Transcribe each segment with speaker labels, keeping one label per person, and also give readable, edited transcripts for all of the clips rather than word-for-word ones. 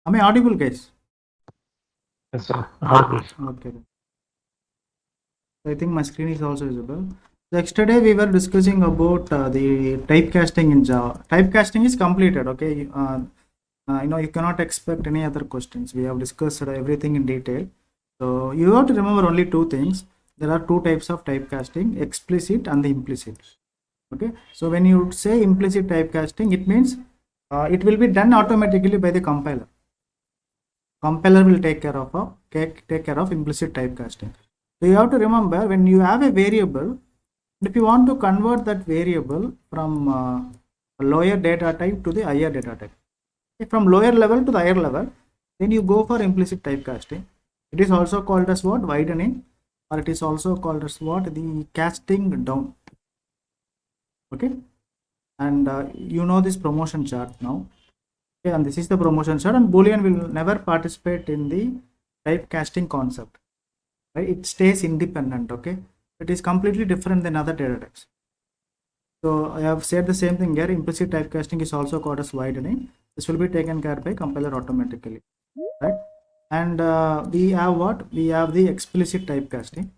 Speaker 1: Am I audible, guys?
Speaker 2: Yes, sir. Audible.
Speaker 1: Okay. I think my screen is also visible. So yesterday we were discussing about the typecasting in Java. Typecasting is completed. Okay. You cannot expect any other questions. We have discussed everything in detail. So you have to remember only two things. There are two types of typecasting: explicit and the implicit. Okay. So when you say implicit typecasting, it means it will be done automatically by the compiler. Compiler will take care of implicit typecasting. So you have to remember, when you have a variable, if you want to convert that variable from a lower data type to the higher data type, from lower level to the higher level, then you go for implicit typecasting. It is also called as what? Widening, or it is also called as what? The casting down. Okay. And you know this promotion chart now. Okay, and this is the promotion chart, and Boolean will never participate in the typecasting concept. Right? It stays independent. Okay, it is completely different than other data types. So I have said the same thing here. Implicit typecasting is also called as widening. This will be taken care by compiler automatically, right? And we have what? We have the explicit typecasting.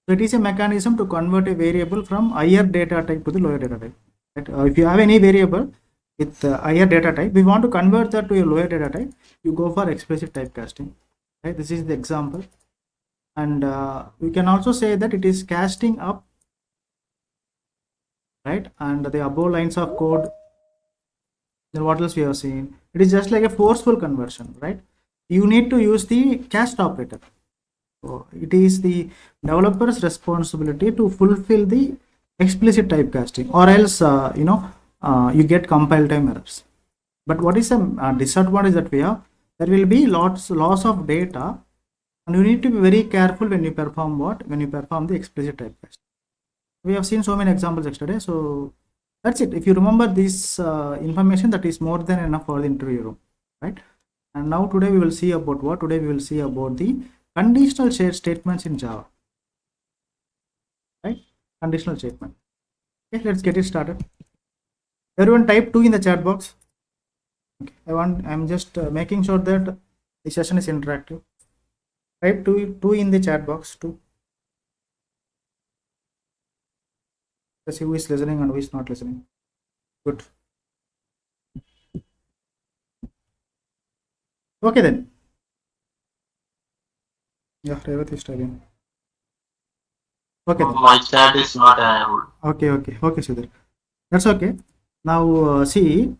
Speaker 1: So it is a mechanism to convert a variable from higher data type to the lower data type. Right? If you have any variable with higher data type, we want to convert that to a lower data type, you go for explicit typecasting. Right? This is the example. And we can also say that it is casting up, right? And the above lines of code, then what else we have seen? It is just like a forceful conversion, right? You need to use the cast operator. So it is the developer's responsibility to fulfill the explicit typecasting, or else you get compile time errors. But what is the disadvantage that we have? There will be loss of data, and you need to be very careful when you perform the explicit typecasting. We have seen so many examples yesterday, so that's it. If you remember this information, that is more than enough for the interview room, right? And now today we will see about what? Today we will see about the conditional statements in Java, right? Conditional statement. Okay, let's get it started. Everyone type 2 in the chat box. Okay, I'm just making sure that the session is interactive. Type 2 in the chat box. 2. Let's see who is listening and who is not listening. Good. Okay then. Yeah, Revati is typing. Okay then.
Speaker 2: My chat is not enabled.
Speaker 1: Okay, Sudhir. That's okay. Now see,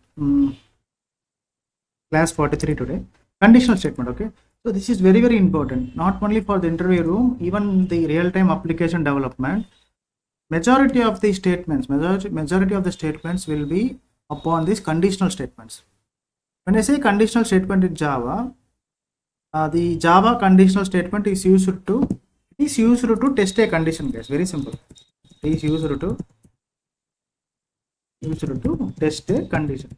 Speaker 1: class 43 today. Conditional statement. Okay. So this is very, very important. Not only for the interview room, even the real-time application development. Majority of the statements will be upon these conditional statements. When I say conditional statement in Java, the Java conditional statement is used to test a condition, guys. Very simple. It is used to test a condition,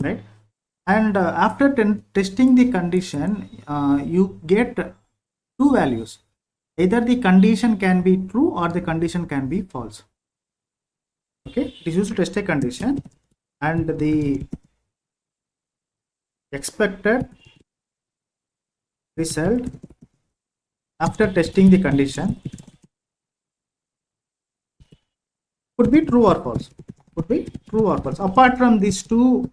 Speaker 1: right? And after testing the condition, you get two values. Either the condition can be true or the condition can be false. Okay, it is used to test a condition, and the expected result after testing the condition could be true or false. Apart from these two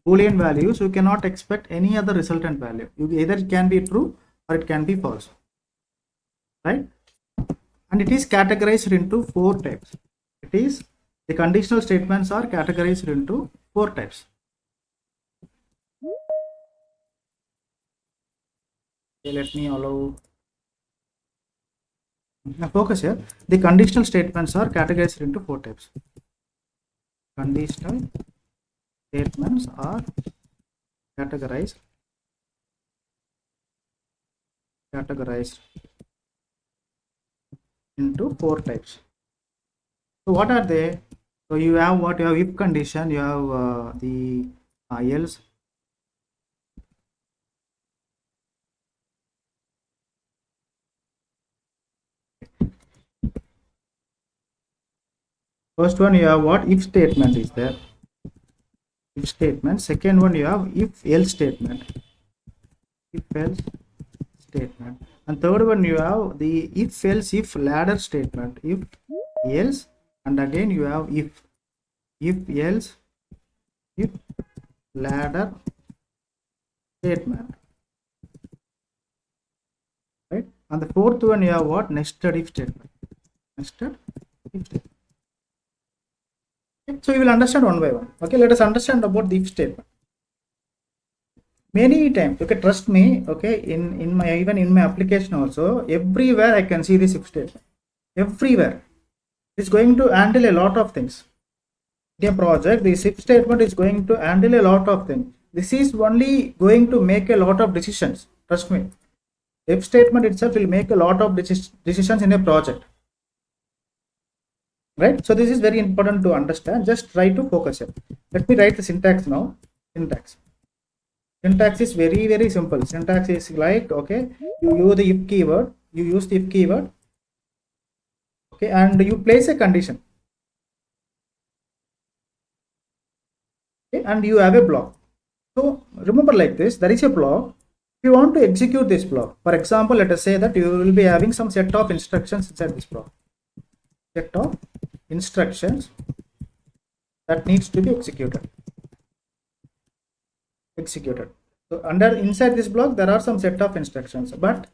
Speaker 1: Boolean values, you cannot expect any other resultant value. Either it can be true or it can be false, right? And it is categorized into 4 types. The conditional statements are categorized into 4 types. Okay, let me allow. Now focus here. The conditional statements are categorized into 4 types. Conditional statements are categorized into 4 types. So what are they? So you have if condition, you have the else. First one, you have what? If statement is there. if statement. Second one, you have if else statement. If else statement. And third one, you have the if else if ladder statement. If else, and again you have if else if ladder statement, right? And the fourth one, you have what? Nested if statement. Nested if statement. Okay, so you will understand one by one. Okay, let us understand about the if statement. Many times, okay, trust me, okay, in my even in my application also, everywhere I can see this if statement. Everywhere it's going to handle a lot of things. In a project, this if statement is going to handle a lot of things. This is only going to make a lot of decisions. Trust me, if statement itself will make a lot of decisions in a project, right? So this is very important to understand. Just try to focus it. Let me write the syntax now. Syntax is very, very simple. Syntax is like, okay, you use the if keyword, okay, and you place a condition, okay, and you have a block. So remember, like this, there is a block. If you want to execute this block, for example, let us say that you will be having some set of instructions inside this block. Set of instructions that needs to be executed. So inside this block there are some set of instructions, but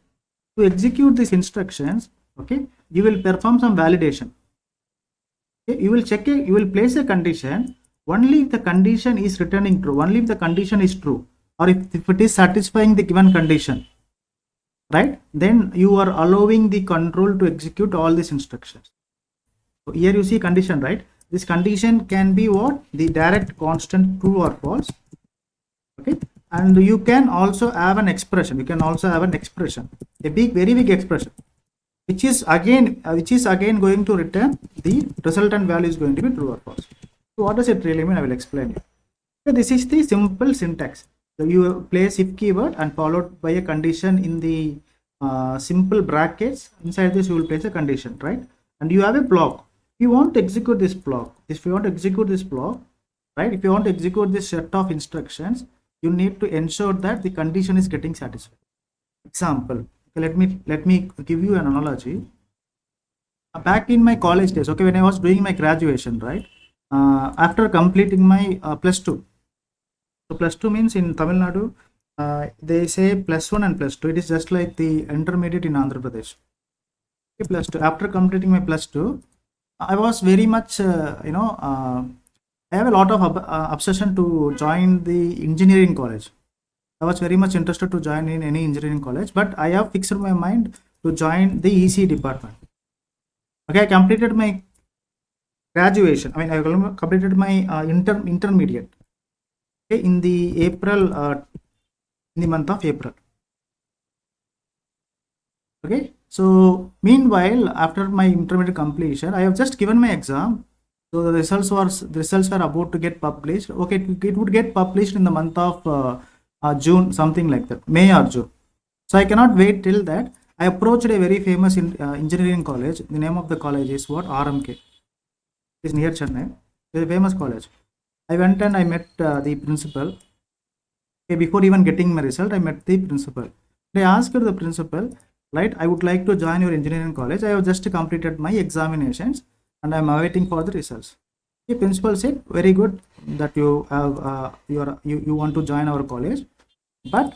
Speaker 1: to execute these instructions, okay, you will perform some validation. Okay, you will place a condition only if the condition is returning true, only if the condition is true, or if it is satisfying the given condition, right? Then you are allowing the control to execute all these instructions. So here you see condition, right? This condition can be what? The direct constant true or false. Okay, and you can also have an expression. A very big expression, which is again going to return the resultant value is going to be true or false. So what does it really mean? I will explain you. So this is the simple syntax. So you place if keyword and followed by a condition in the simple brackets. Inside this you will place a condition, right? And you have a block. If you want to execute this block, right? If you want to execute this set of instructions, you need to ensure that the condition is getting satisfied. Example, okay, let me give you an analogy. Back in my college days, okay, when I was doing my graduation, right, after completing my +2. So +2 means in Tamil Nadu, they say +1 and +2. It is just like the intermediate in Andhra Pradesh. Okay, +2. After completing my +2, I was very much, I have a lot of obsession to join the engineering college. I was very much interested to join in any engineering college, but I have fixed my mind to join the EC department. Okay, I completed my graduation. I completed my intermediate. Okay, in the month of April. Okay, so meanwhile, after my intermediate completion, I have just given my exam. So the results were about to get published. Okay, it would get published in the month of June, something like that, May or June. So I cannot wait till that. I approached a very famous engineering college. The name of the college is what? RMK. It is near Chennai. It's a famous college. I went and I met the principal. Okay, before even getting my result, I met the principal. I asked the principal, right, I would like to join your engineering college. I have just completed my examinations and I am awaiting for the results. The principal said, very good that you have you want to join our college, but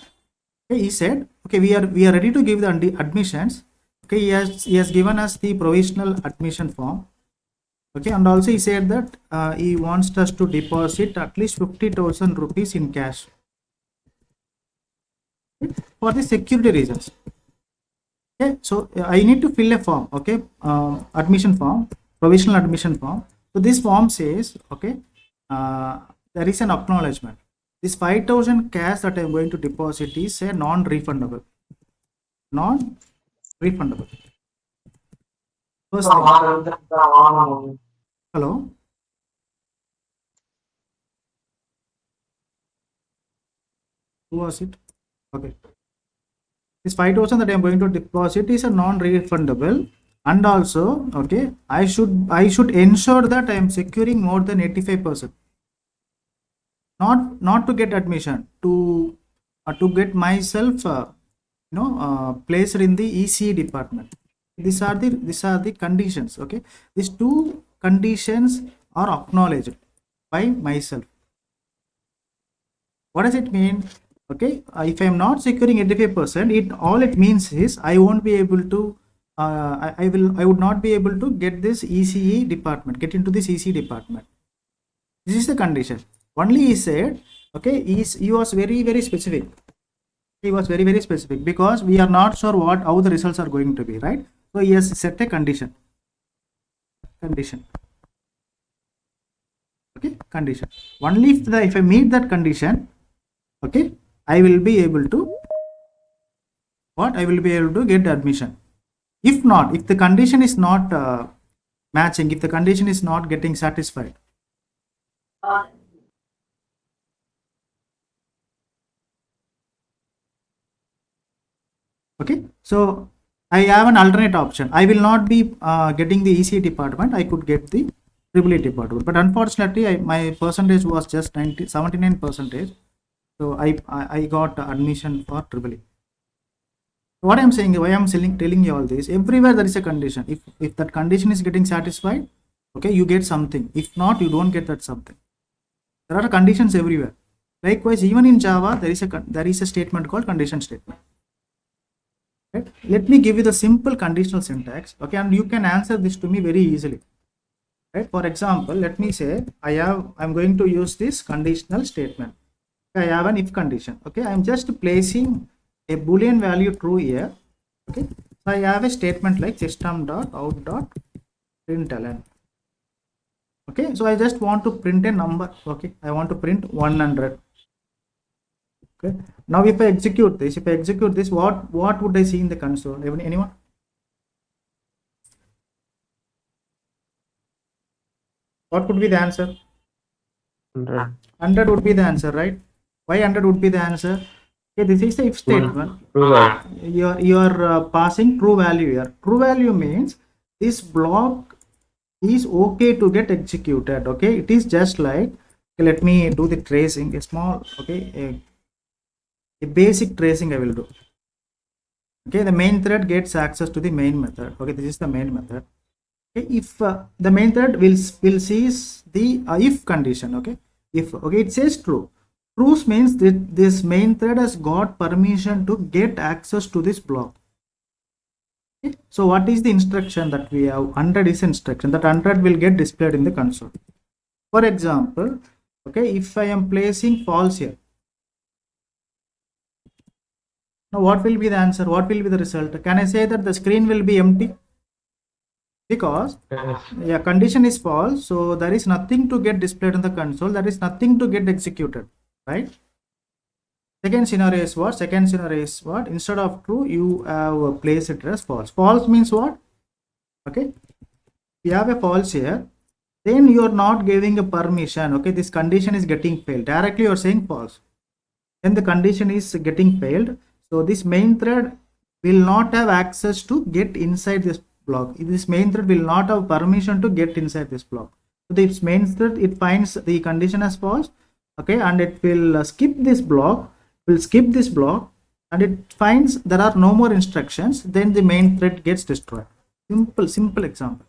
Speaker 1: okay, he said, okay, we are ready to give the admissions. Okay, he has given us the provisional admission form. Okay, and also he said that he wants us to deposit at least 50,000 rupees in cash for the security reasons. Okay, so I need to fill a form. Okay, admission form, provisional admission form. So this form says, okay, there is an acknowledgement. This 5,000 cash that I am going to deposit is a non-refundable. Non-refundable. First thing. Hello. Who was it? Okay. This 5,000 that I am going to deposit is a non-refundable, and also, okay, I should ensure that I am securing more than 85%. not to get admission, to get myself placed in the ECE department. These are the conditions. Okay, these two conditions are acknowledged by myself. What does it mean? Okay, if I am not securing 85%, it means is I won't be able to I would not be able to get this ECE department, get into this ECE department. This is the condition. Only he said, okay, he was very specific. He was very specific because we are not sure how the results are going to be, right? So he has set a condition. Okay, condition. Only if I meet that condition, okay, I will be able to get admission. If not, if the condition is not matching, if the condition is not getting satisfied, okay, so I have an alternate option. I will not be getting the ECE department. I could get the EEE department, but unfortunately my percentage was just 79%. So I got admission for EEE. What I'm saying, why I'm telling you all this, everywhere there is a condition. If that condition is getting satisfied, okay, you get something. If not, you don't get that something. There are conditions everywhere. Likewise, even in Java, there is a statement called condition statement. Right? Let me give you the simple conditional syntax. Okay, and you can answer this to me very easily. Right? For example, let me say I'm going to use this conditional statement. I have an if condition. Okay, I'm just placing a boolean value true here. Okay, so I have a statement like system.out.println. Okay, so I just want to print a number. Okay, I want to print 100. Okay, now if I execute this, what would I see in the console? Anyone? What would be the answer? 100 would be the answer, right? Why 100 would be the answer? Okay, this is the if statement. You are passing true value here. True value means this block is okay to get executed. Okay, it is just like, okay, let me do the tracing. A small, okay, a basic tracing I will do. Okay, the main thread gets access to the main method. Okay, this is the main method. Okay, if the main thread will sees the if condition. Okay, if it says true. True means that this main thread has got permission to get access to this block. Okay, so what is the instruction that we have? 100 is instruction. That 100 will get displayed in the console. For example, okay, if I am placing false here, now what will be the answer? What will be the result? Can I say that the screen will be empty? Because yeah, condition is false, so there is nothing to get displayed in the console. There is nothing to get executed, right? Second scenario is what? Instead of true, you have placed it as false. False means what? Okay, you have a false here, then you are not giving a permission. Okay, this condition is getting failed. Directly you are saying false. Then the condition is getting failed. So this main thread will not have access to get inside this block. This main thread will not have permission to get inside this block. So this main thread, it finds the condition as false. Okay, and it will skip this block. And it finds there are no more instructions. Then the main thread gets destroyed. Simple example.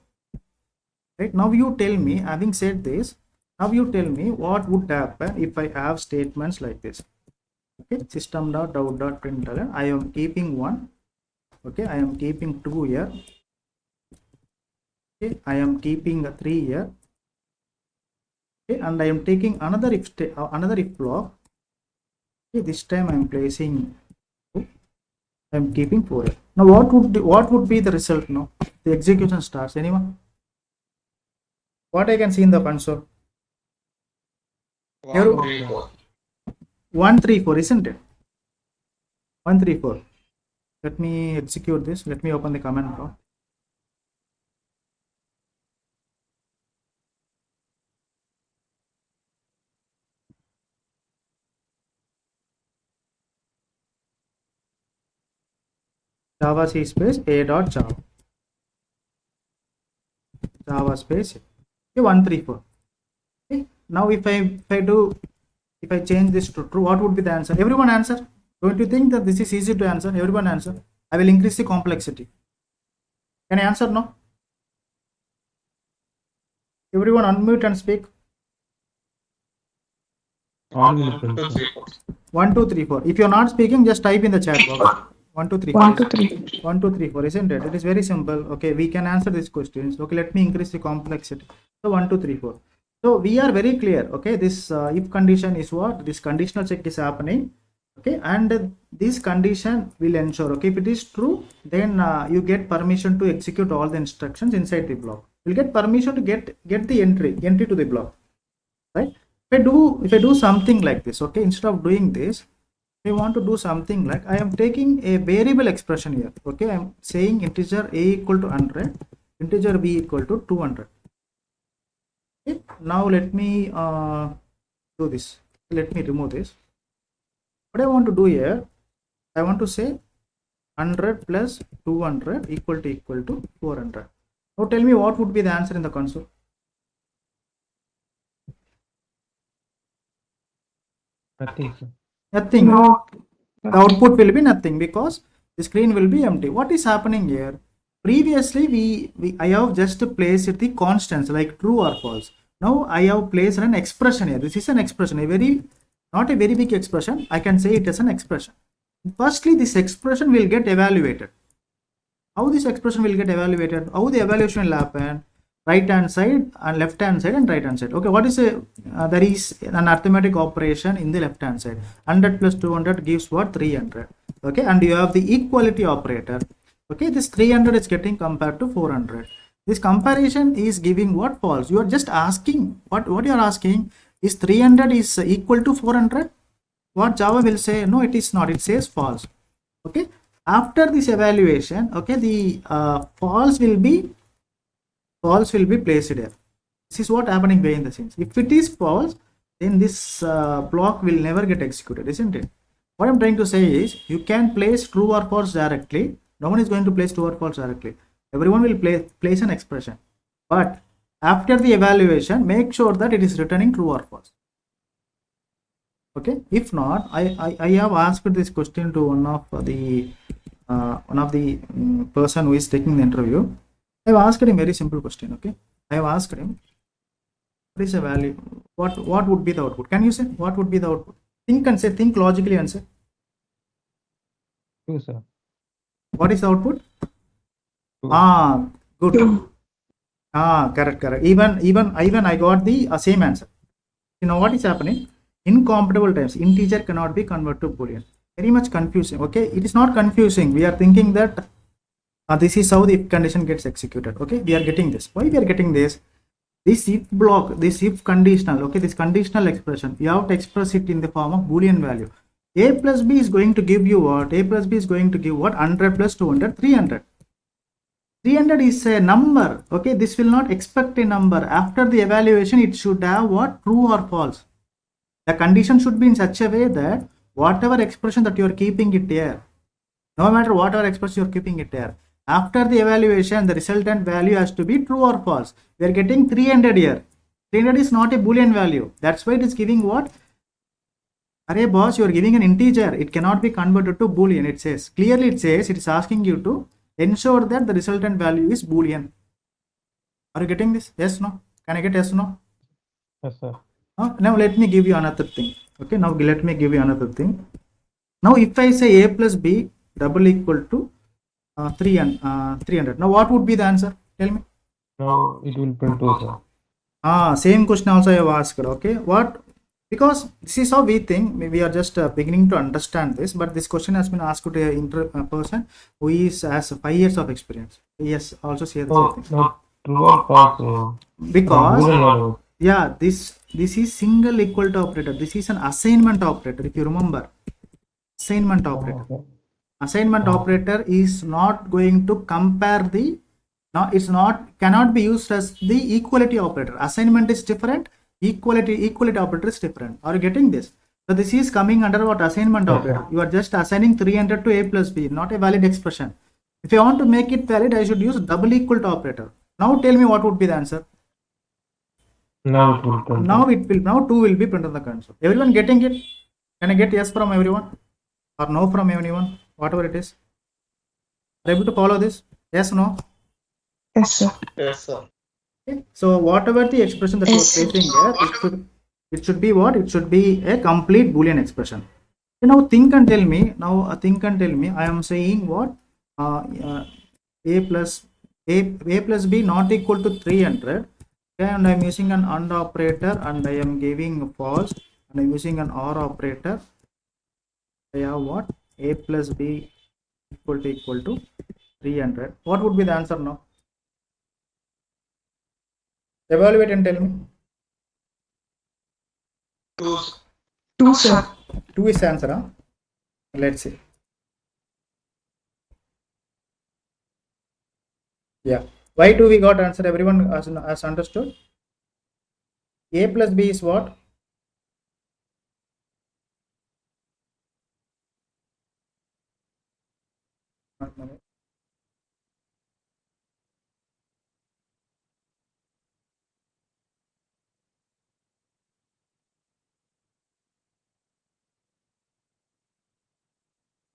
Speaker 1: Right, now you tell me, having said this, now you tell me what would happen if I have statements like this. Okay, system.out.println, I am keeping 1. Okay, I am keeping 2 here. Okay, I am keeping 3 here. Okay, and I am taking another if block. Okay, this time I am placing 2. I am keeping 4 here. Now what would be the result now? The execution starts. Anyone? What I can see in the console? 134, isn't it? 134. Let me execute this. Let me open the command prompt. Java C space a.java. Java space, okay, 134. Okay, now if I do if I change this to true, what would be the answer? Everyone answer. Don't you think that this is easy to answer? Everyone answer. I will increase the complexity. Can I answer no? Everyone unmute and speak.
Speaker 2: Audible, Prince.
Speaker 1: 1, 2, 3, 4. If you're not speaking, just type in the chat box. 1, 2, 3, 4.
Speaker 3: 1, 2, 3.
Speaker 1: 1, 2, 3, 4, isn't it? It is very simple. Okay, we can answer these questions. Okay, let me increase the complexity. So 1, 2, 3, 4. So we are very clear. Okay, this if condition is what? This conditional check is happening. Okay, and this condition will ensure. Okay, if it is true, then you get permission to execute all the instructions inside the block. You'll get permission to get the entry to the block, right? If I do something like this, okay, instead of doing this, I want to do something like I am taking a variable expression here. Okay, I am saying integer a equal to 100, integer b equal to 200. Okay, now let me do this. Let me remove this. What I want to do here, I want to say 100 plus 200 equal to 400. Now tell me what would be the answer in the console.
Speaker 2: Nothing, sir.
Speaker 1: Nothing.
Speaker 3: No.
Speaker 1: The output will be nothing because the screen will be empty. What is happening here? Previously, I have just placed the constants like true or false. Now I have placed an expression here. This is an expression, not a very big expression. I can say it as an expression. Firstly, this expression will get evaluated. How this expression will get evaluated? How the evaluation will happen? Right hand side and left hand side and right hand side. Okay, what is a there is an arithmetic operation in the left hand side. 100 plus 200 gives what? 300. Okay, and you have the equality operator. Okay, this 300 is getting compared to 400. This comparison is giving what? False. You are just asking what you are asking is 300 is equal to 400. What Java will say? No, it is not. It says false. Okay, after this evaluation, okay, the false will be placed here. This is what happening behind the scenes. If it is false, then this block will never get executed, isn't it? What I'm trying to say is you can place true or false directly. No one is going to place true or false directly. Everyone will place an expression. But after the evaluation, make sure that it is returning true or false. Okay. If not, I have asked this question to one of the person who is taking the interview. I have asked him a very simple question. Okay, I have asked him, what is a value? What would be the output? Can you say what would be the output? Think logically and say.
Speaker 2: True, sir.
Speaker 1: What is the output?
Speaker 2: True.
Speaker 1: Good. Correct. Even I got the same answer. You know what is happening? Incompatible times. Integer cannot be converted to Boolean. Very much confusing. Okay, it is not confusing. We are thinking that this is how the if condition gets executed. Okay, we are getting this. Why we are getting this? This if block, this if conditional, okay, this conditional expression, you have to express it in the form of Boolean value. A plus B is going to give you what? A plus B is going to give what? 100 plus 200, 300. 300 is a number. Okay, this will not expect a number. After the evaluation, it should have what? True or false. The condition should be in such a way that whatever expression that you are keeping it here, no matter whatever expression you are keeping it here, after the evaluation, the resultant value has to be true or false. We are getting 300 here. 300 is not a Boolean value. That's why it is giving what? Array boss, you are giving an integer. It cannot be converted to Boolean. It says, clearly it says, it is asking you to ensure that the resultant value is Boolean. Are you getting this? Yes, no? Can I get yes, no?
Speaker 2: Yes, sir.
Speaker 1: Now let me give you another thing. Okay, now let me give you another thing. Now if I say a plus b double equal to 300. Now what would be the answer? Tell me.
Speaker 2: Now it will print true, sir.
Speaker 1: Same question also I have asked. Okay, what? Because this is how we think. We are just beginning to understand this, but this question has been asked to a person who has 5 years of experience. Yes, also say the same thing.
Speaker 2: No, true or false.
Speaker 1: Because
Speaker 2: Boolean value.
Speaker 1: yeah, this is single equal to operator. This is an assignment operator. If you remember, assignment operator.
Speaker 2: Okay.
Speaker 1: Assignment operator is not going to compare the, cannot be used as the equality operator. Assignment is different, equality operator is different. Are you getting this? So this is coming under what? Assignment operator. You are just assigning 300 to a plus b, not a valid expression. If I want to make it valid, I should use double equal to operator. Now tell me what would be the answer?
Speaker 2: Now it will print.
Speaker 1: Now 2 will be printed on the console. Everyone getting it? Can I get yes from everyone or no from anyone? Whatever it is. Are you able to follow this? Yes, no?
Speaker 3: Yes, sir.
Speaker 4: Yes, sir.
Speaker 1: Okay. So whatever the expression that you are placing here, it should be what? It should be a complete Boolean expression. Now think and tell me. I am saying what? A plus B not equal to 300. Okay, and I am using an AND operator and I am giving false, and I am using an OR operator. I have what? A plus B equal to 300. What would be the answer now? Evaluate and tell me.
Speaker 3: 2, sir.
Speaker 1: 2 is the answer, huh? Let's see. Yeah. Why do we got answer? Everyone has understood. A plus B is what?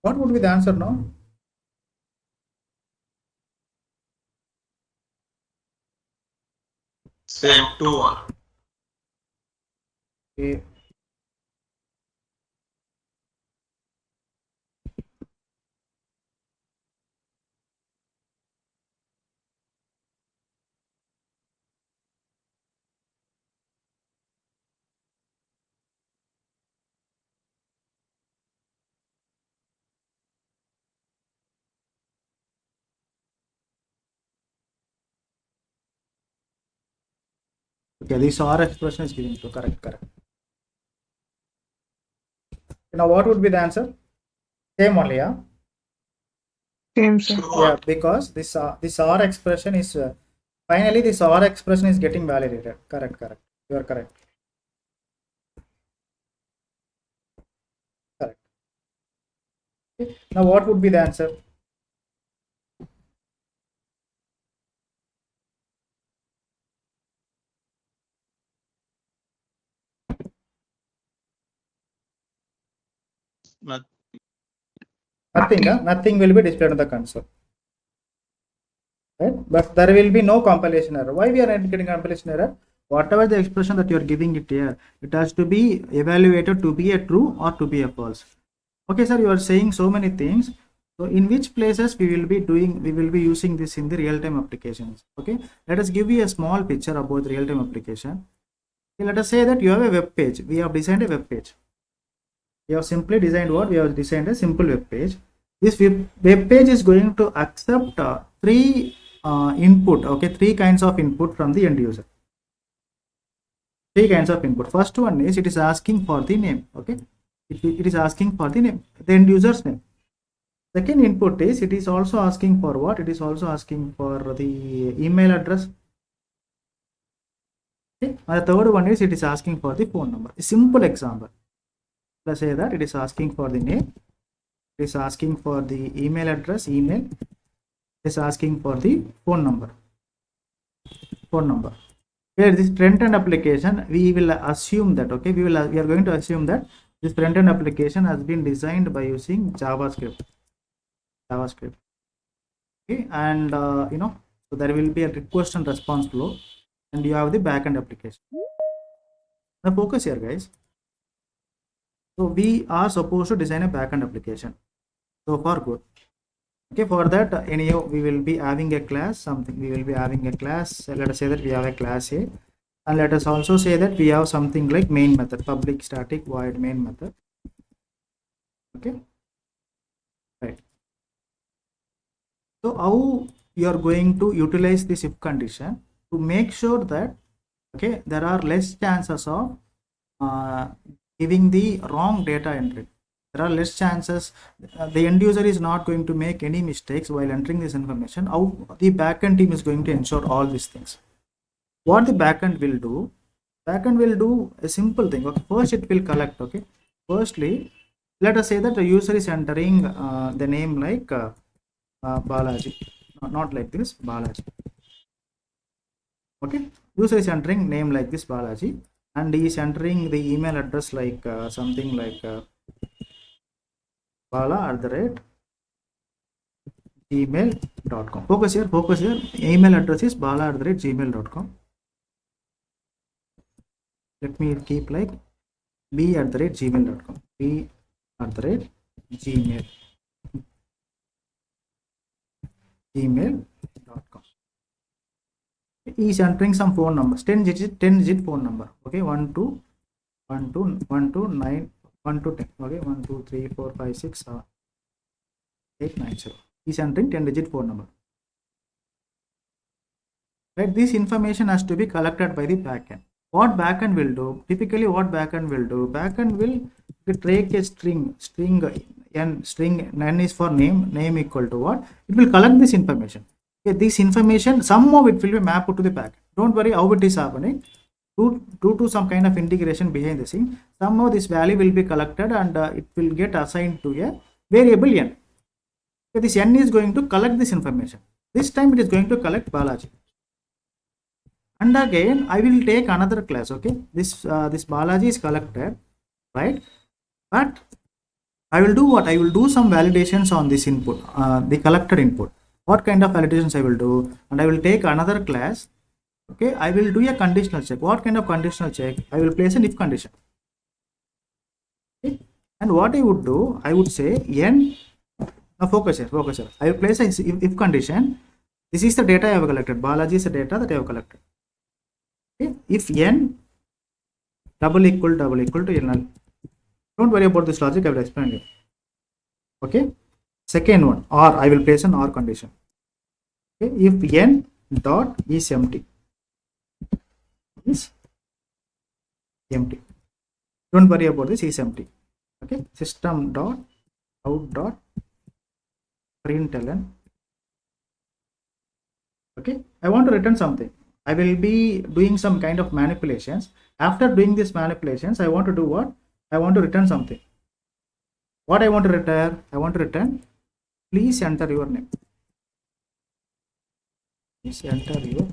Speaker 1: What would be the answer now?
Speaker 4: Same 2 1.
Speaker 1: Okay. Okay, this OR expression is given to correct. Now what would be the answer? Same only, yeah.
Speaker 3: Same, sir.
Speaker 1: Yeah, because this OR expression is finally this OR expression is getting validated. Correct. You are correct. Correct. Okay. Now what would be the answer? Nothing will be displayed on the console, right? But there will be no compilation error. Why we are not getting compilation error? Whatever the expression that you are giving it here, it has to be evaluated to be a true or to be a false. Okay, sir, you are saying so many things. So in which places we will be using this in the real-time applications? Okay, let us give you a small picture about the real-time application. Okay, let us say that you have a web page. We have designed a web page. We have simply designed what? We have designed a simple web page. This web page is going to accept three input. Okay, 3 kinds of input from the end user. 3 kinds of input. First one is it is asking for the name. Okay, it is asking for the name, the end user's name. Second input is it is also asking for what? It is also asking for the email address. Okay, and the third one is it is asking for the phone number. A simple example. Let's say that it is asking for the name, it is asking for the email address, it is asking for the phone number. Here this front-end application, we will assume that, okay, we are going to assume that this front-end application has been designed by using JavaScript. Okay, and so there will be a request and response flow, and you have the backend application. Now focus here, guys. So we are supposed to design a backend application. So far good. Okay, for that anyhow we will be having a class, we will be having a class. Let us say that we have a class A, and let us also say that we have something like main method, public static void main method. Okay, right. So how you are going to utilize this if condition to make sure that, okay, there are less chances of giving the wrong data entry. There are less chances, the end user is not going to make any mistakes while entering this information. How the backend team is going to ensure all these things? What the backend will do? Backend will do a simple thing. Okay, first it will collect. Okay, firstly, let us say that the user is entering the name like Balaji, not like this, Balaji. Okay, User is entering name like this Balaji, and he is entering the email address like something like bala@gmail.com. Focus here. Email address is bala@gmail.com. Let me keep like b@gmail.com. gmail.com. He is entering some phone numbers, 10 digit phone number. Okay, 1 2 1 2 1 2 9 1 to 10. Okay, 1 2 3 4 5 6 7 8 9 0. He is entering 10 digit phone number. Right, this information has to be collected by the backend. What backend will do? Typically, what backend will do? Backend will take a string n is for name equal to what? It will collect this information. Okay, this information somehow it will be mapped to the backend. Don't worry how it is happening. Due to some kind of integration behind the scene, somehow this value will be collected and it will get assigned to a variable n. Okay, this n is going to collect this information. This time it is going to collect Balaji. And again, I will take another class. Okay, this Balaji is collected, right? But I will do what? I will do some validations on this input, the collected input. What kind of validations I will do? And I will take another class. Okay, I will do a conditional check. What kind of conditional check? I will place an if condition. Okay, and what I would do? I would say n. Now focus here. I will place an if condition. This is the data I have collected. Balaji is the data that I have collected. Okay, if n double equal to null. Don't worry about this logic, I will explain it. Okay, second one, or I will place an or condition. Okay, if n dot is empty, don't worry about this, is empty. Okay, system dot out dot println. Okay, I want to return something. I will be doing some kind of manipulations. After doing these manipulations, I want to do what? I want to return something. What I want to return? I want to return, please enter your name. Please enter your.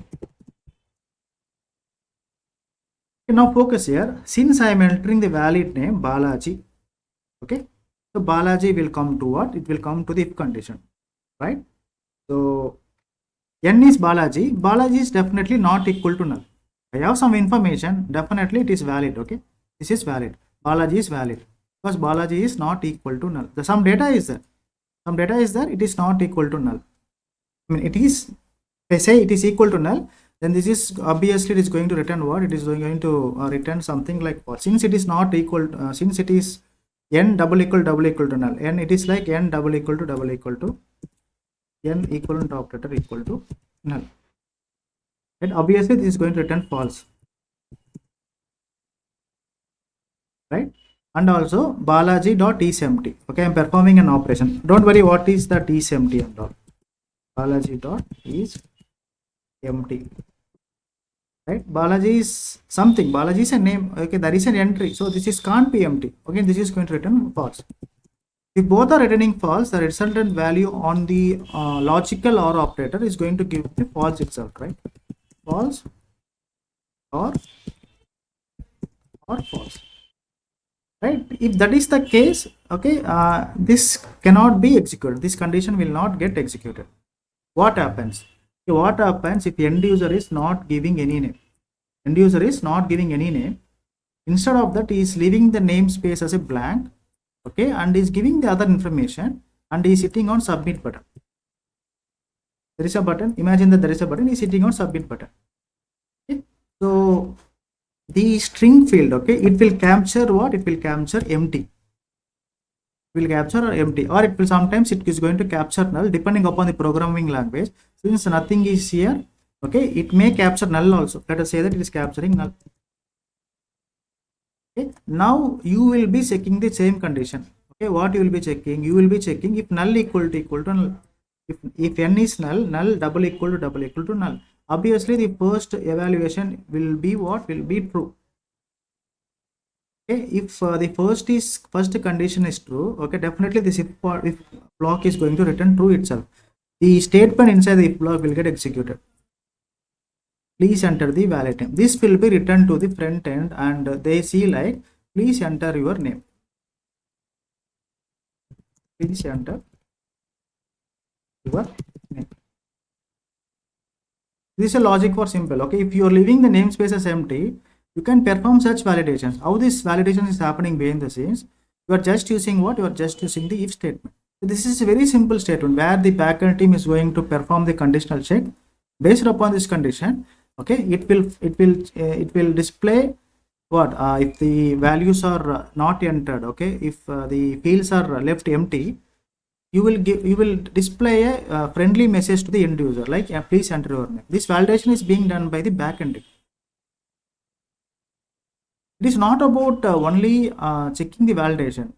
Speaker 1: Okay, now focus here. Since I am entering the valid name Balaji, okay, so Balaji will come to what? It will come to the if condition, right? So n is Balaji. Balaji is definitely not equal to null. I have some information. Definitely it is valid. Okay, this is valid. Balaji is valid because Balaji is not equal to null. Some data is there. It is not equal to null. I mean, it is. If I say it is equal to null, then this is obviously it is going to return what? It is going to return something like what? Since it is not equal, since it is n double equal to null, n it is like n double equal to n equivalent operator equal to null. And obviously this is going to return false. Right, and also Balaji dot is empty. Okay, I'm performing an operation. Don't worry what is that is empty and all. Balaji dot is empty. Right, Balaji is something. Balaji is a name. Okay, there is an entry, so this is can't be empty. Okay, this is going to return false. If both are returning false, the resultant value on the logical OR operator is going to give the false itself. Right, false or false. Right, if that is the case, okay, this cannot be executed. This condition will not get executed. What happens? What happens if end user is not giving any name? Instead of that, he is leaving the namespace as a blank, okay, and is giving the other information, and he is hitting on submit button. There is a button. Imagine that there is a button. He is hitting on submit button. Okay, so the string field, okay, it will capture what? It will capture empty. It will capture empty, or it will sometimes it is going to capture null depending upon the programming language. Since nothing is here, okay, it may capture null also. Let us say that it is capturing null. Okay, now you will be checking the same condition. Okay, what you will be checking? You will be checking if null equal to null. If n is null double equal to null. Obviously, the first evaluation will be what? Will be true. Okay, if the first condition is true, okay, definitely this if block is going to return true itself. The statement inside the if block will get executed. please enter the valid name. This will be returned to the front end and they see like, please enter your name. Please enter your name. This is a logic for simple. Okay, if you are leaving the namespace as empty, you can perform such validations. How this validation is happening behind the scenes? You are just using what? You are just using the if statement. So this is a very simple statement where the backend team is going to perform the conditional check. Based upon this condition, okay, it will display what if the values are not entered. Okay, if the fields are left empty, you will display a friendly message to the end user like, please enter your name. This validation is being done by the backend team. It is not about only checking the validation.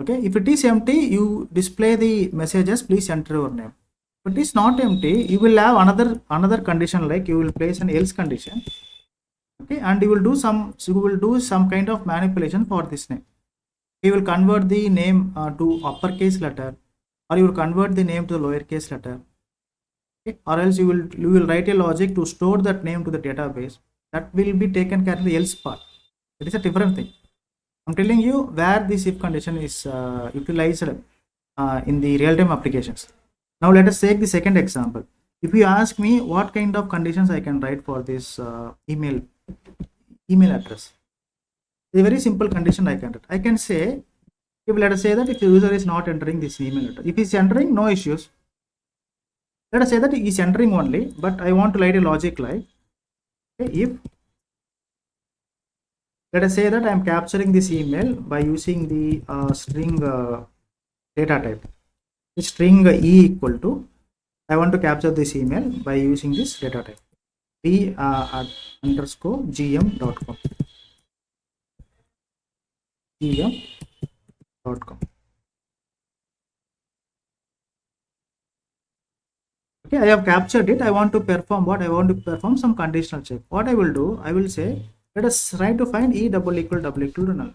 Speaker 1: Okay, if it is empty, you display the messages, please enter your name. If it is not empty, you will have another condition, like you will place an else condition. Okay, and you will do some kind of manipulation for this name. You will convert the name to uppercase letter, or you will convert the name to the lowercase letter. Okay, or else you will write a logic to store that name to the database. That will be taken care of the else part. It is a different thing. I'm telling you where this if condition is utilized in the real-time applications. Now let us take the second example. If you ask me what kind of conditions I can write for this email address, a very simple condition I can write. I can say, if let us say that if the user is not entering this email address, if he is entering, no issues. Let us say that he is entering only, but I want to write a logic like, okay, if let us say that I am capturing this email by using the string data type. The string e equal to, I want to capture this email by using this data type, p underscore gm.com. gm.com. Okay, I have captured it. I want to perform what? I want to perform some conditional check. What I will do, I will say, let us try to find e double equal to null.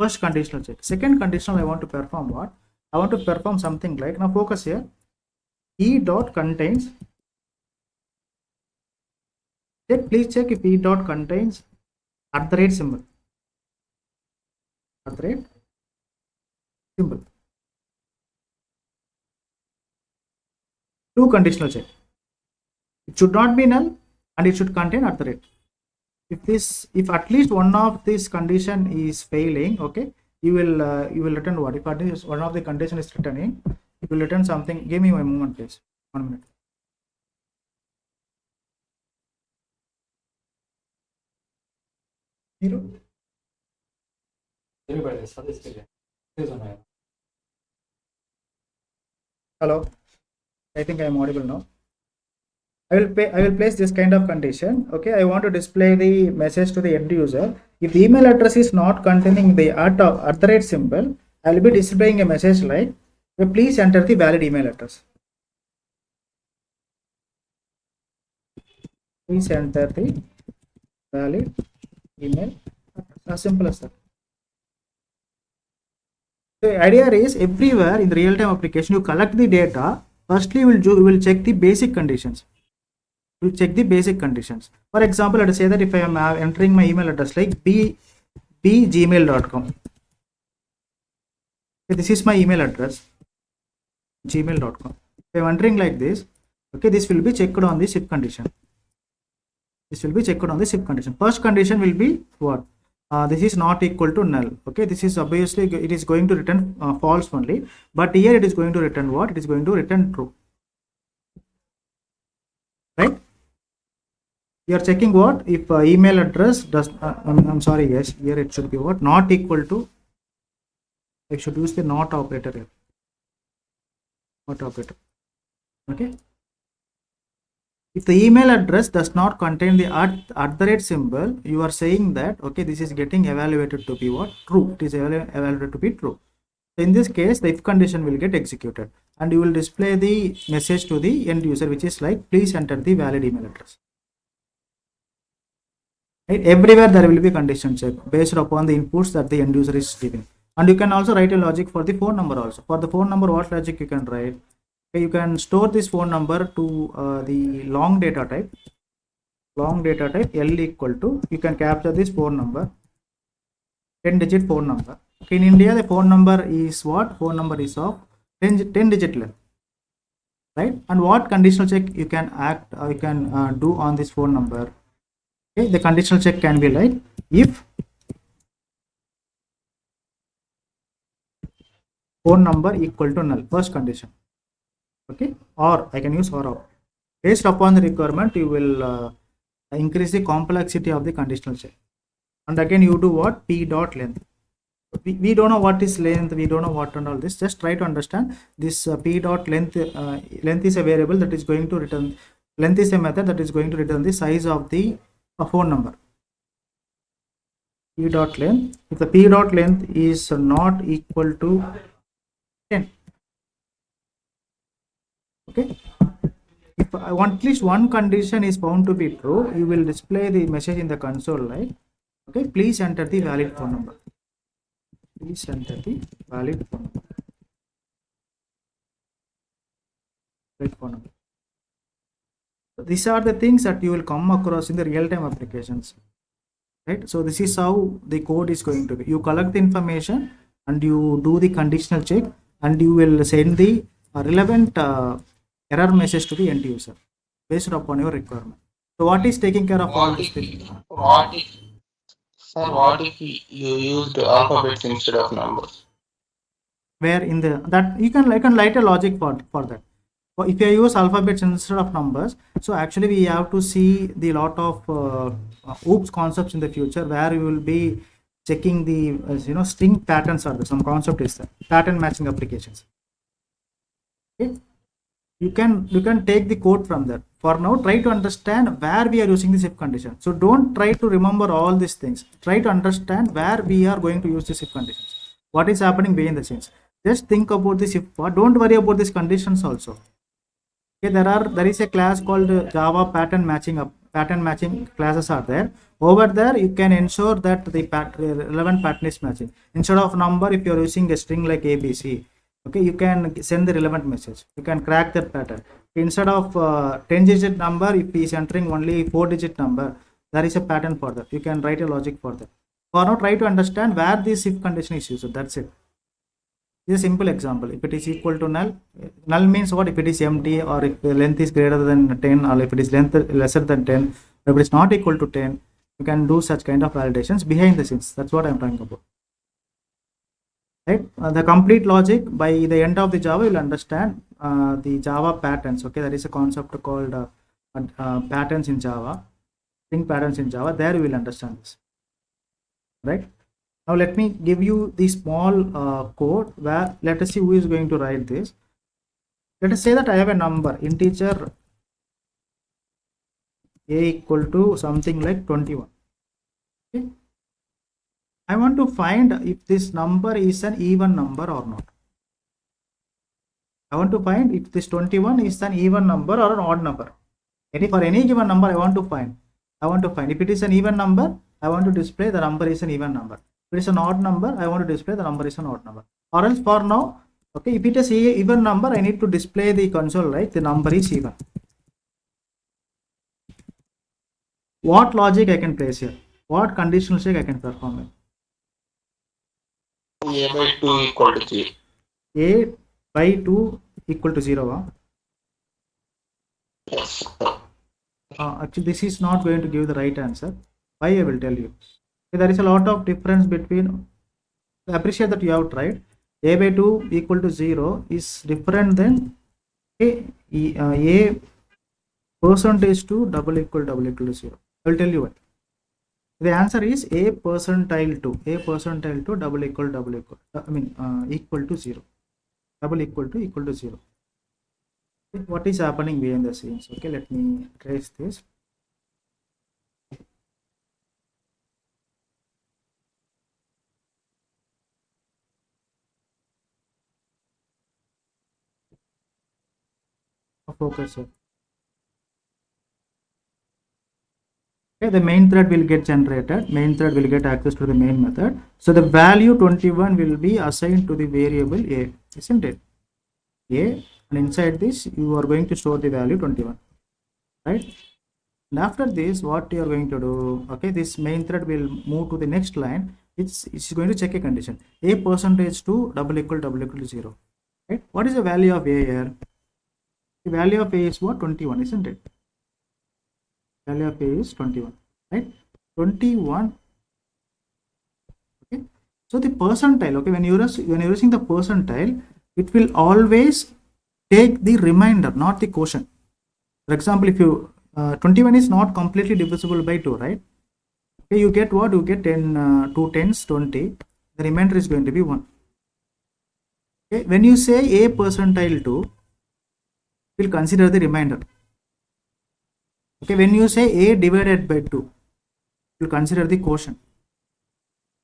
Speaker 1: First conditional check. Second conditional, I want to perform what? I want to perform something like, now focus here, e dot contains, please check if e dot contains @ symbol. Symbol. Two conditional check. It should not be null and it should contain @. If at least one of this condition is failing, okay, you will return what? If at least one of the condition is returning, you will return something. Give me a moment, please. 1 minute. Hello, I think I am audible now. I will place this kind of condition. Okay, I want to display the message to the end user. If the email address is not containing the @ symbol, I will be displaying a message like, please enter the valid email address. Please enter the valid email address. As simple as that. The idea is, everywhere in the real-time application, you collect the data. Firstly, you will check the basic conditions. We'll check the basic conditions. For example, let us say that if I am entering my email address like bgmail.com. Okay, this is my email address, gmail.com. If I am entering like this, okay, this will be checked on this if condition. This will be checked on this if condition. First condition will be what? This is not equal to null. Okay, this is obviously, it is going to return false only, but here it is going to return what? It is going to return true. Right? You are checking what? If email address does, I'm sorry, yes, here it should be what? Not equal to, I should use the not operator here. Not operator. Okay. If the email address does not contain the @ symbol, you are saying that, okay, this is getting evaluated to be what? True. It is evaluated to be true. So in this case, the if condition will get executed and you will display the message to the end user, which is like, please enter the valid email address. Right? Everywhere there will be condition check based upon the inputs that the end user is giving. And you can also write a logic for the phone number also. For the phone number, what logic you can write? Okay, you can store this phone number to the long data type. long data type L equal to, you can capture this phone number, 10-digit phone number. Okay, in India, the phone number is what? Phone number is of 10-digit length, right? And what conditional check you can do on this phone number? Okay, the conditional check can be like if phone number equal to null, first condition. Okay, or I can use or out. Based upon the requirement, you will increase the complexity of the conditional check. And again, you do what? P dot length. We don't know what is length, we don't know what and all this. Just try to understand this P dot length. Length is a variable that is going to return, length is a method that is going to return the size of the phone number. P dot length, if the P dot length is not equal to 10, okay, if I want at least one condition is found to be true, you will display the message in the console like, okay, please enter the valid phone number. Please enter the valid phone number. Valid phone number. So these are the things that you will come across in the real-time applications, right? So this is how the code is going to be. You collect the information and you do the conditional check, and you will send the relevant error message to the end user based upon your requirement. So what is taking care of all these things?
Speaker 4: What if you used alphabets instead of numbers?
Speaker 1: Where in the that you can write a logic for that. If you use alphabets instead of numbers, so actually we have to see the lot of OOPS concepts in the future, where you will be checking the string patterns are there. Some concept is there, pattern matching applications. Okay, you can take the code from there. For now, try to understand where we are using this if condition. So don't try to remember all these things. Try to understand where we are going to use this if conditions. What is happening behind the scenes. Just think about this if part. Don't worry about these conditions also. Okay, there is a class called Java pattern matching classes are there. Over there, you can ensure that the relevant pattern is matching. Instead of number, if you are using a string like ABC, okay, you can send the relevant message. You can crack that pattern. Instead of 10-digit number, if he is entering only 4-digit number, there is a pattern for that. You can write a logic for that. For now, try to understand where this if condition is used. That's it. This is a simple example. If it is equal to null, null means what? If it is empty, or if the length is greater than 10, or if it is length lesser than 10, if it is not equal to 10, you can do such kind of validations behind the scenes. That's what I'm talking about. Right? The complete logic, by the end of the Java, you'll understand the Java patterns. Okay, there is a concept called patterns in Java, string patterns in Java. There you will understand this. Right? Now let me give you the small code where, let us see who is going to write this. Let us say that I have a number, integer a equal to something like 21. Okay. I want to find if this number is an even number or not. I want to find if this 21 is an even number or an odd number. For any given number, I want to find if it is an even number, I want to display the number is an even number. If it is an odd number, I want to display the number is an odd number. Or else for now, okay, if it is an even number, I need to display the console, right? The number is even. What logic I can place here? What conditional check I can perform here?
Speaker 4: A by 2 equal to 0.
Speaker 1: A by 2 equal to 0.
Speaker 4: Yes.
Speaker 1: Actually, this is not going to give the right answer. Why, I will tell you. Okay, there is a lot of difference between. I appreciate that you have tried. A by 2 equal to 0 is different than a percentage to double equal to 0. I will tell you why. The answer is a percentile to double equal equal to 0. Double equal to 0. Okay, what is happening behind the scenes? Okay, let me trace this. Focus here. Okay, the main thread will get generated. Main thread will get access to the main method. So the value 21 will be assigned to the variable a, isn't it? A, and inside this you are going to store the value 21, right? And after this, what you are going to do, okay, this main thread will move to the next line. It's going to check a condition. A percentage to double equal to 0. Right? What is the value of A here? The value of A is what? 21, isn't it? Value of A is 21, right? 21. Okay. So the percentile, okay, when you're using the percentile, it will always take the remainder, not the quotient. For example, if you 21 is not completely divisible by 2, right? Okay, you get what? You get 10, 2 tens, 20. The remainder is going to be 1. Okay, when you say A percentile 2, we'll consider the remainder. Okay, when you say A divided by 2, we'll consider the quotient.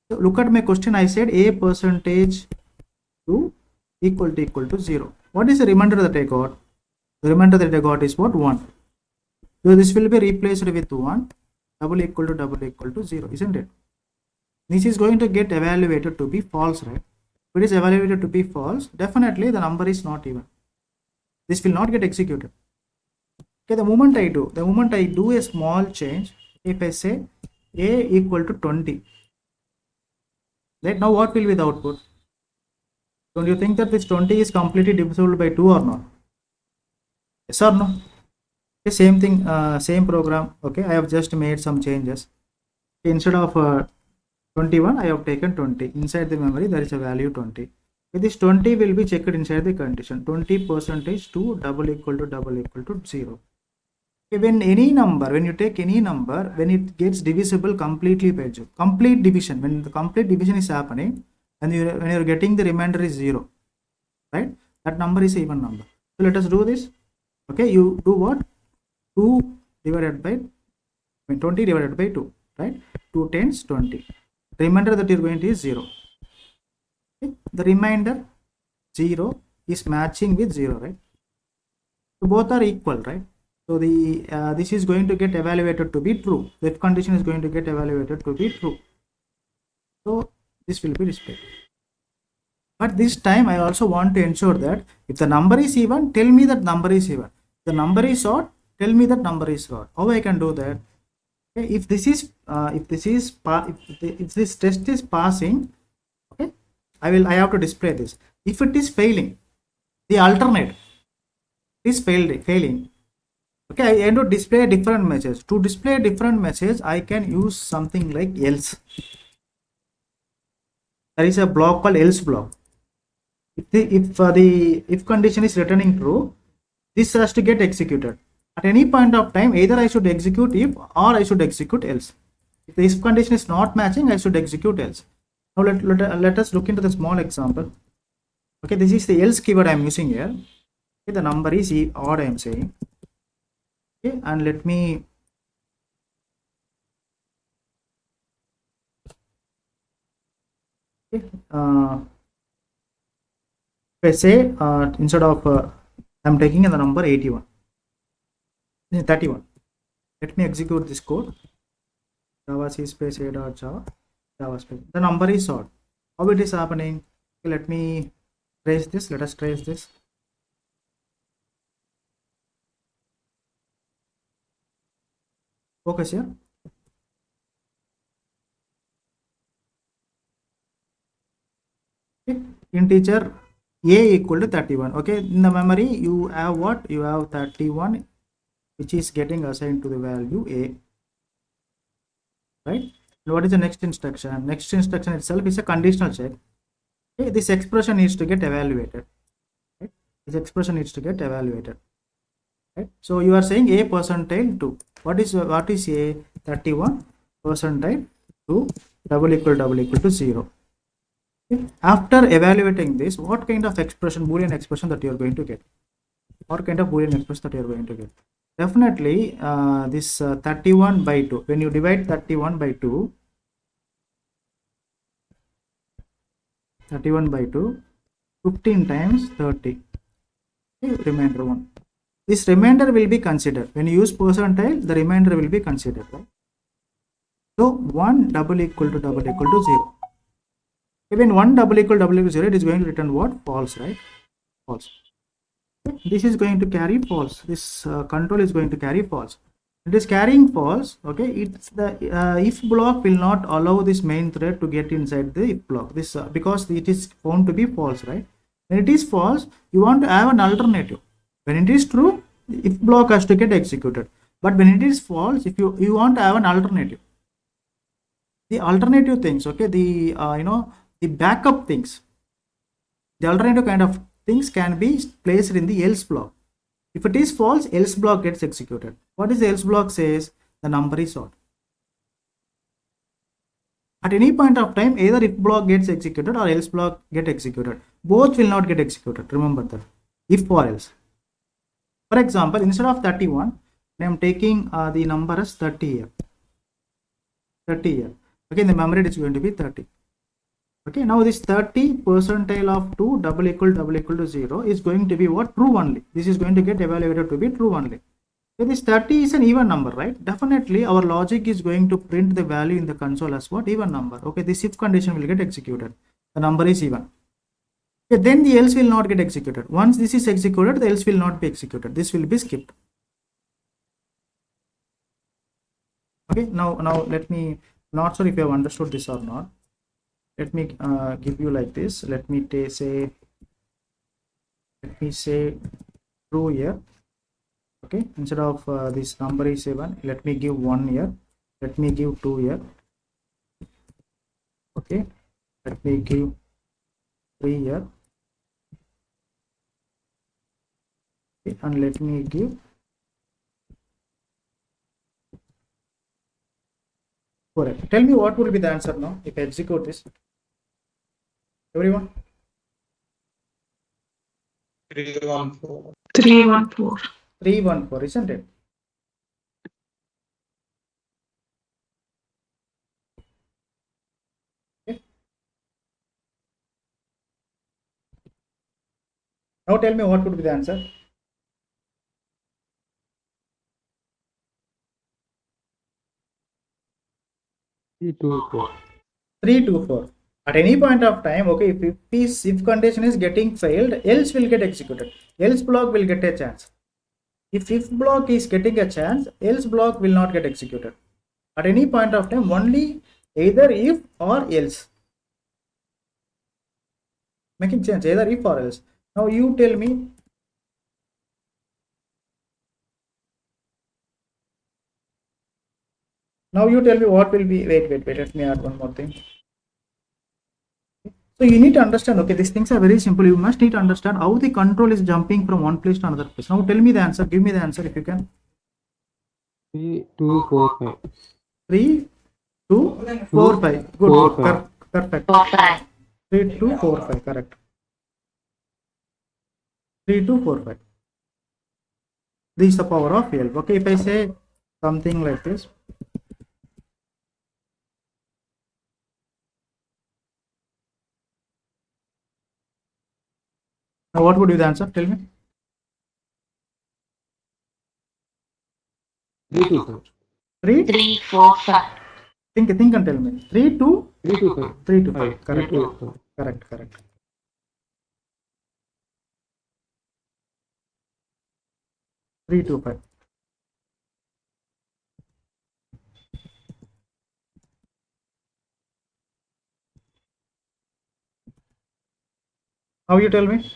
Speaker 1: So look at my question. I said A percentage 2 equal to 0. What is the remainder that I got? The remainder that I got is what? 1. So this will be replaced with 1, double equal to 0, isn't it? This is going to get evaluated to be false, right? If it is evaluated to be false, definitely the number is not even. This will not get executed. Okay, the moment I do a small change, if I say A equal to 20, right, now what will be the output? Don't you think that this 20 is completely divisible by 2 or not? Yes or no? Okay, same thing, same program. Okay, I have just made some changes. Okay, instead of 21, I have taken 20. Inside the memory, there is a value 20. Okay, this 20 will be checked inside the condition. 20 percentage to double equal to 0. Okay, when you take any number, when it gets divisible completely by 0, complete division, when the complete division is happening, and when you're getting the remainder is 0, right? That number is an even number. So let us do this. Okay, you do what? 20 divided by 2, right? 2 tens 20. The remainder that you're going to is 0. Okay? The remainder 0 is matching with 0, right? So both are equal, right? So the this is going to get evaluated to be true. The if condition is going to get evaluated to be true. So this will be displayed. But this time I also want to ensure that if the number is even, tell me that number is even. If the number is odd, tell me that number is odd. How I can do that? Okay, if this test is passing, okay, I have to display this. If it is failing, the alternate is failing. Okay, I end to display a different message. To display a different message, I can use something like else. There is a block called else block. If the condition is returning true, this has to get executed. At any point of time, either I should execute if or I should execute else. If the if condition is not matching, I should execute else. Now let us look into the small example. Okay, this is the else keyword I am using here. Okay, the number is odd I am saying. Okay, and let me okay, if I say instead of I am taking the number 81. 31. Let me execute this code. Java C space Java space. The number is odd. How it is happening? Okay, let me trace this. Let us trace this. Focus here. Okay. Integer A equal to 31. Okay, in the memory you have what? You have 31, which is getting assigned to the value A, right? And what is the next instruction? Next instruction itself is a conditional check. Okay, this expression needs to get evaluated, right? This expression needs to get evaluated, right? So you are saying A percentile 2. What is A? 31 percentile 2 double equal to 0. Okay. After evaluating this, what kind of expression, Boolean expression that you are going to get? What kind of Boolean expression that you are going to get? Definitely this 31 by 2. When you divide 31 by 2, 15 times 30. Okay, remainder 1. This remainder will be considered. When you use percentile, the remainder will be considered, right? So 1 double equal to 0. When 1 double equal to 0, it is going to return what? False, right? False. This is going to carry false. This control is going to carry false. It is carrying false. Okay, it's the if block will not allow this main thread to get inside the if block. This because it is found to be false, right? When it is false, you want to have an alternative. When it is true, if block has to get executed. But when it is false, if you want to have an alternative, the alternative things, okay, the the backup things, the alternative kind of things can be placed in the else block. If it is false, else block gets executed. What is the else block says? The number is odd. At any point of time, either if block gets executed or else block get executed. Both will not get executed. Remember that. If or else. For example, instead of 31, I am taking the number as 30 here. 30 here. Okay, in the memory it is going to be 30. Okay, now this 30 percentile of 2 double equal to 0 is going to be what? True only. This is going to get evaluated to be true only. Okay, this 30 is an even number, right? Definitely our logic is going to print the value in the console as what? Even number. Okay, this if condition will get executed. The number is even. Okay, then the else will not get executed. Once this is executed, the else will not be executed. This will be skipped. Okay, now let me, not sure if you have understood this or not. Let me give you like this. Let me say true here. Okay, instead of this number is 7, let me give 1 here. Let me give 2 here. Okay, let me give 3 here. Okay, and let me give 4. Tell me what will be the answer now if I execute this. Everyone?
Speaker 4: 314.
Speaker 3: 314.
Speaker 1: 314, isn't it? Okay. Now tell me what would be the answer.
Speaker 2: Three, two, four.
Speaker 1: 324. At any point of time, okay, if condition is getting failed, else will get executed. Else block will get a chance. If block is getting a chance, else block will not get executed. At any point of time, only either if or else. Making sense, either if or else. Now you tell me. Now you tell me what will be, wait, let me add one more thing. So you need to understand, okay, these things are very simple. You must need to understand how the control is jumping from one place to another place. Now tell me the answer, give me the answer if you can.
Speaker 2: 3, 2, 4, 5.
Speaker 1: 3, 2, 4, 5. Good,
Speaker 2: Four,
Speaker 1: good.
Speaker 2: five.
Speaker 1: Perfect. 3, 2, 4, 5, correct. 3, 2, 4, 5. This is the power of 12. Okay, if I say something like this. Now what would be the answer? Tell me.
Speaker 2: 3, 2, 5.
Speaker 1: 3,
Speaker 5: 3, 4, 5.
Speaker 1: think and tell me. 3, 2,
Speaker 2: 3, 2, 5.
Speaker 1: 3 to 5.
Speaker 2: 5.
Speaker 1: Correct.
Speaker 2: 3, 2, 5.
Speaker 1: Correct, correct. 3 to 5. How you tell me?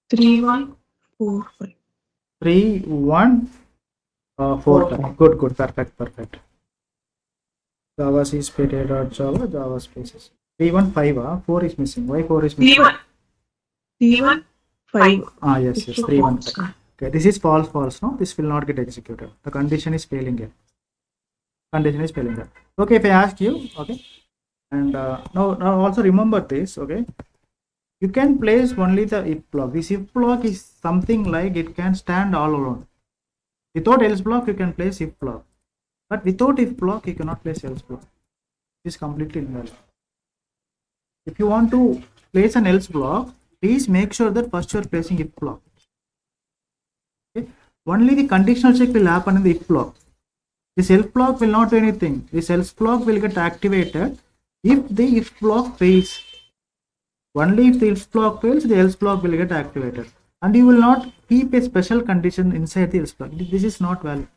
Speaker 3: Three, 1, 4, 5.
Speaker 1: 3, 1, 4, 5. Good, perfect. Java C Java spaces. 3, 1, 5. 4 is missing. Why 4 is missing?
Speaker 3: 3, 1, 5.
Speaker 1: Yes, 3, 1, 5. Okay, this is false. No, this will not get executed. The condition is failing here. Okay, if I ask you, okay, and now also remember this, okay, you can place only the if block. This if block is something like it can stand all alone. Without else block, you can place if block, but without if block, you cannot place else block. It is completely invalid. If you want to place an else block, please make sure that first you are placing if block. Okay, only the conditional check will happen in the if block. This else block will not do anything. This else block will get activated if the if block fails. Only if the if block fails, the else block will get activated. and you will not keep a special condition inside the else block. This is not valid.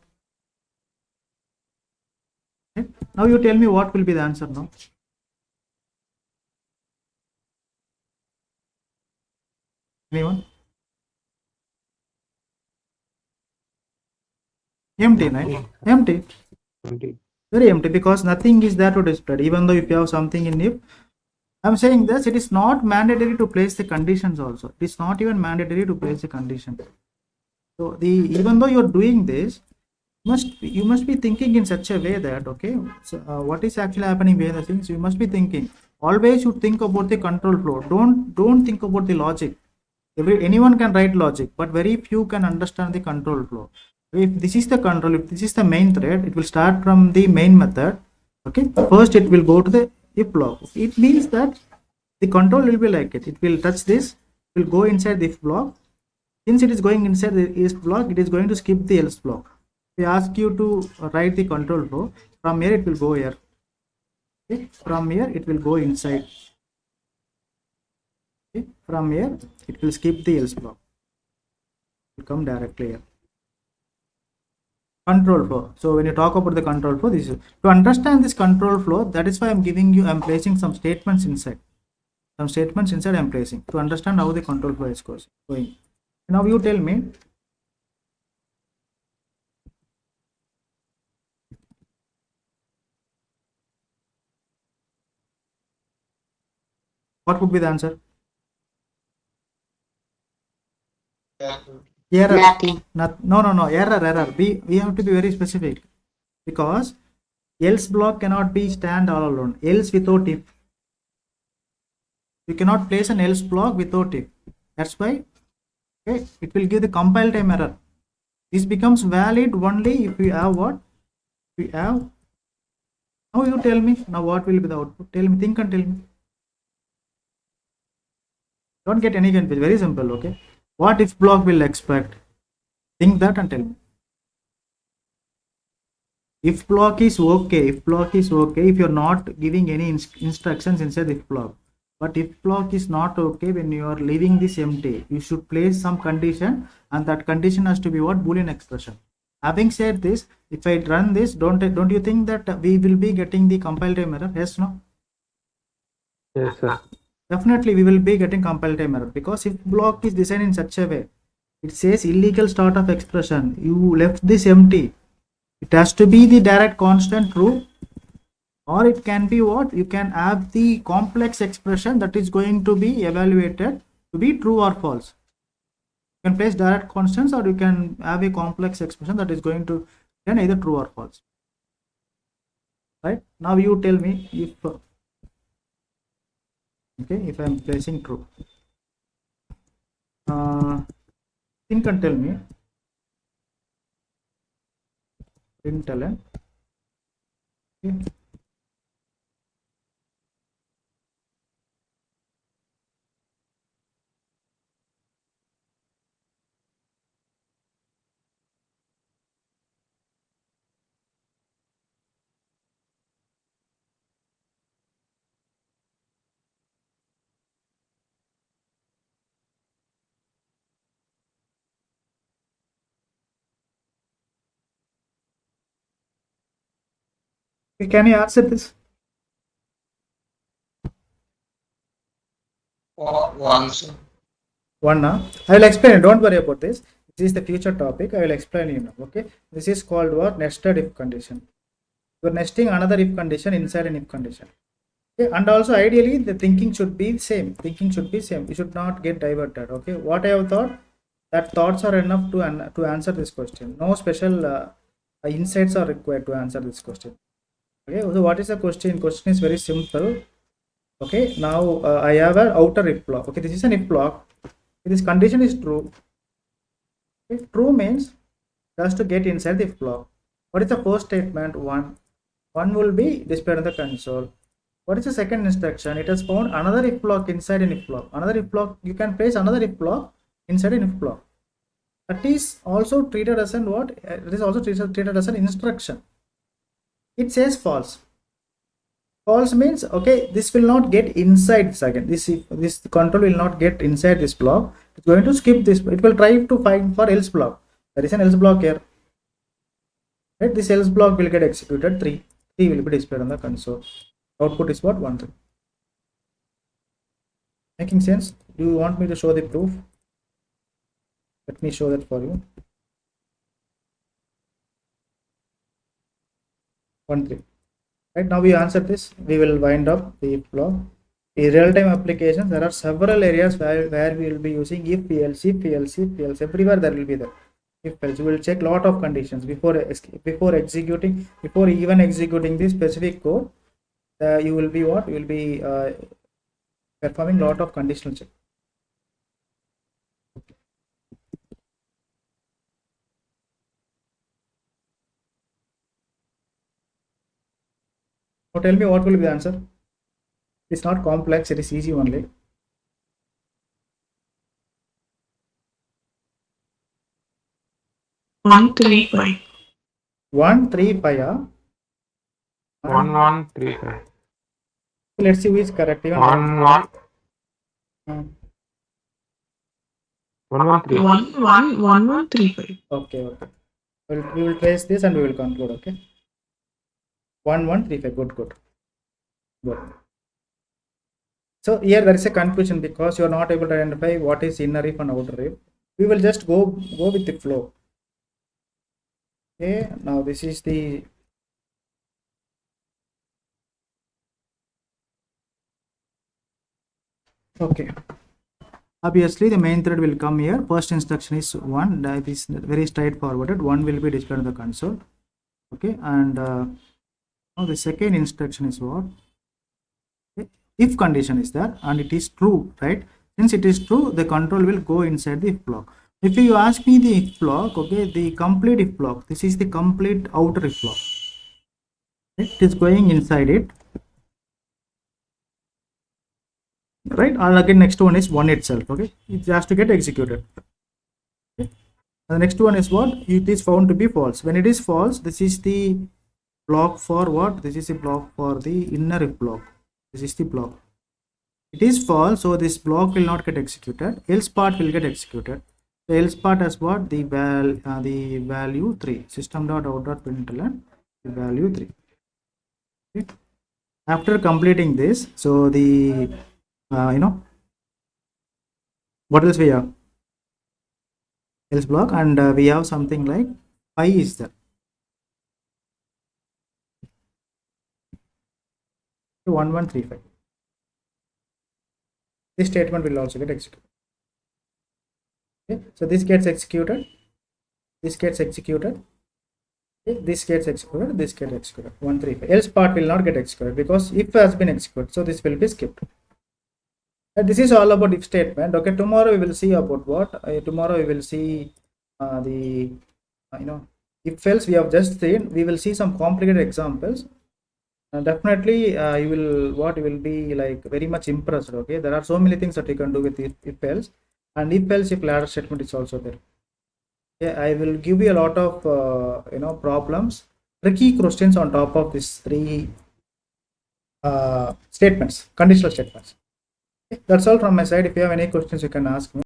Speaker 1: Okay? Now you tell me what will be the answer now. Anyone? Empty, right? Empty.
Speaker 2: Empty.
Speaker 1: Very empty, because nothing is there to display. Even though if you have something in if, I'm saying this, it is not mandatory to place the conditions also. It is not even mandatory to place the condition. So even though you're doing this, you must be thinking in such a way that, okay, so what is actually happening behind the scenes, you must be thinking. Always you think about the control flow. Don't think about the logic. Anyone can write logic, but very few can understand the control flow. If this is the control, if this is the main thread, it will start from the main method. Okay, first it will go to the if block. It means that the control will be like it. It will touch this, it will go inside the if block. Since it is going inside the if block, it is going to skip the else block. We ask you to write the control flow. From here it will go here. Okay, from here it will go inside. Okay, from here it will skip the else block. It will come directly here. Control flow. So when you talk about the control flow, this is to understand this control flow. That is why I'm placing some statements inside. Some statements inside I'm placing to understand how the control flow is going. Now you tell me. What would be the answer? Error.
Speaker 4: Nothing.
Speaker 1: No. Error. We have to be very specific, because else block cannot be stand all alone. Else without if. You cannot place an else block without if. That's why, okay, it will give the compile time error. This becomes valid only if we have what? We have. Now you tell me. Now what will be the output? Tell me. Think and tell me. Don't get any confusion. Very simple. Okay. What if block will expect? Think that and tell me. If block is okay. If block is okay. If you're not giving any instructions inside if block. But if block is not okay, when you are leaving this empty, you should place some condition, and that condition has to be what? Boolean expression. Having said this, if I run this, don't you think that we will be getting the compile time error? Yes, no?
Speaker 2: Yes, sir.
Speaker 1: Definitely we will be getting compile time error, because if block is designed in such a way, it says illegal start of expression. You left this empty. It has to be the direct constant true, or it can be what? You can have the complex expression that is going to be evaluated to be true or false. You can place direct constants, or you can have a complex expression that is going to then either true or false. Right? Now you tell me if if I am placing true. Think and tell me. Println. Okay. Can you answer this?
Speaker 4: Once.
Speaker 1: One now. I will explain. Don't worry about this. This is the future topic. I will explain you now. Okay. This is called what? Nested if condition. You are nesting another if condition inside an if condition. Okay. And also ideally the thinking should be same. You should not get diverted. Okay. What I have thought, that thoughts are enough to answer this question. No special insights are required to answer this question. Okay. So what is the question? Question is very simple. Okay. Now I have an outer if block. Okay. This is an if block. This condition is true. Okay. True means just to get inside the if block. What is the first statement? 1 will be displayed on the console. What is the second instruction? It has found another if block inside an if block. Another if block, you can place another if block inside an if block. That is also treated as an what? It is also treated as an instruction. It says false. False means, okay, this will not get inside this again. This control will not get inside this block. It's going to skip this. It will try to find for else block. There is an else block here. Right? This else block will get executed. 3 will be displayed on the console. Output is what? 1 3. Making sense? Do you want me to show the proof? Let me show that for you. 1 3. Right now we answer this. We will wind up the if block. In real-time applications, there are several areas where we will be using if else, if else, if else. Everywhere there will be there. If else, we will check lot of conditions before executing, before even executing this specific code. You will be what? You will be performing lot of conditional check. Now tell me what will be the answer. It's not complex, it is easy only.
Speaker 3: One three five.
Speaker 1: 1 3 5.
Speaker 2: 1 1 3 5.
Speaker 1: Let's see which is correct. Even
Speaker 2: 1 1
Speaker 1: uh,
Speaker 2: 1 1 3.
Speaker 3: 1 1 1 1 3 5.
Speaker 1: okay. We will trace this and we will conclude. Okay. 1 1 3 5. Good. So here there is a confusion because you are not able to identify what is inner if and outer if. We will just go with the flow. Okay, now this is the okay. Obviously the main thread will come here. First instruction is 1. That is very straightforward. 1 will be displayed on the console. Okay, and now the second instruction is what? Okay. If condition is there and it is true, right? Since it is true, the control will go inside the if block. If you ask me the if block, okay, the complete if block, this is the complete outer if block. It is going inside it, right? And again, next one is 1 itself. Okay, it has to get executed. Okay. And the next one is what? It is found to be false. When it is false, this is the block for what? This is the block for the inner if block. This is the block. It is false, so this block will not get executed. Else part will get executed. The else part has what? The value 3. System.out.println the value 3. Okay. After completing this, so the what else we have? Else block, and we have something like 5 is there. 1 1 3 5. This statement will also get executed. Okay, so this gets executed, this gets executed, okay, this gets executed, this gets executed. 1 3 5. Else part will not get executed because if has been executed, so this will be skipped. And this is all about if statement. Okay, tomorrow we will see about what? Tomorrow we will see the if else we have just seen. We will see some complicated examples. Definitely you will be like very much impressed. Okay, there are so many things that you can do with if else, and if else if ladder statement is also there. Okay, I will give you a lot of problems, tricky questions on top of these 3 statements, conditional statements. Okay, that's all from my side. If you have any questions, you can ask me.